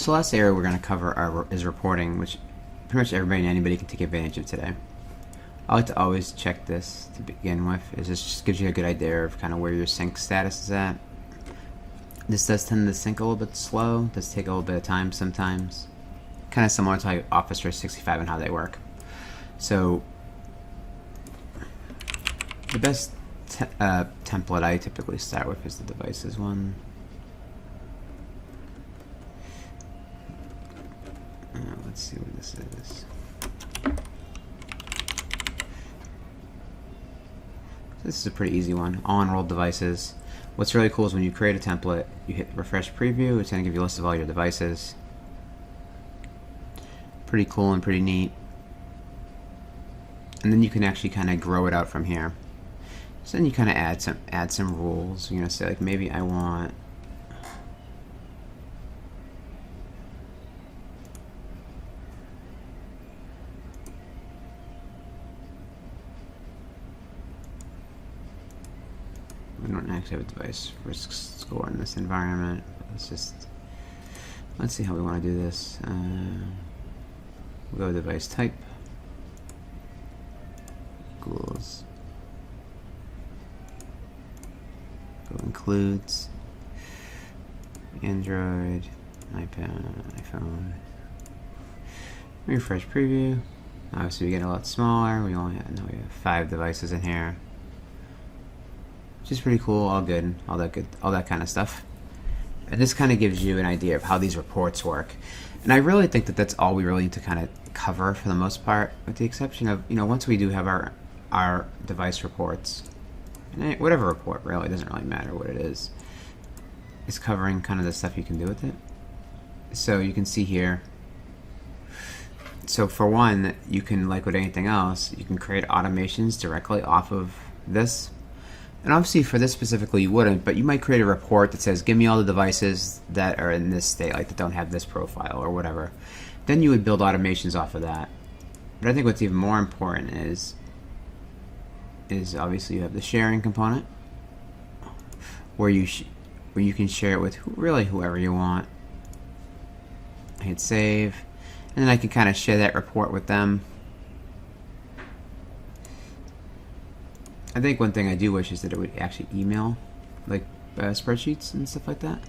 So the last area we're going to cover is reporting, which pretty much everybody and anybody can take advantage of today. I like to always check this to begin with. This just gives you a good idea of kind of where your sync status is at. This does tend to sync a little bit slow. Does take a little bit of time sometimes. Kind of similar to like Office 365 and how they work. So the best template I typically start with is the devices one. Let's see what this is. This is a pretty easy one. All enrolled devices. What's really cool is when you create a template, you hit refresh preview, it's going to give you a list of all your devices. Pretty cool and pretty neat. And then you can actually kind of grow it out from here. So then you kind of add some rules. You're going to say like maybe I want we don't actually have a device risk score in this environment. Let's see how we want to do this. We'll go device type. Equals. Go includes. Android, iPad, iPhone. Refresh preview. Obviously we get a lot smaller. We have 5 devices in here. Which is pretty cool, all that kind of stuff. And this kind of gives you an idea of how these reports work. And I really think that that's all we really need to kind of cover for the most part, with the exception of, once we do have our device reports, and whatever report really, doesn't really matter what it is, it's covering kind of the stuff you can do with it. So you can see here, so for one, you can, like with anything else, you can create automations directly off of this. And obviously for this specifically you wouldn't, but you might create a report that says give me all the devices that are in this state, like that don't have this profile or whatever. Then you would build automations off of that. But I think what's even more important is obviously you have the sharing component where you can share it with really whoever you want. I hit save, and then I can kind of share that report with them. I think one thing I do wish is that it would actually email, like spreadsheets and stuff like that.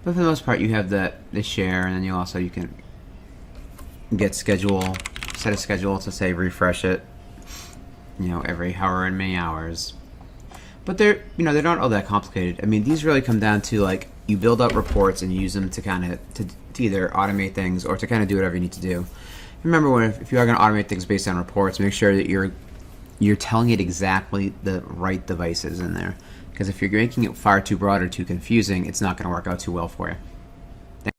But for the most part, you have the share, and then you can get set a schedule to say refresh it, every however many hours. But they're not all that complicated. I mean, these really come down to like you build up reports and use them to kind of to either automate things or to kind of do whatever you need to do. Remember, if you are going to automate things based on reports, make sure that you're telling it exactly the right devices in there, because if you're making it far too broad or too confusing, it's not going to work out too well for you.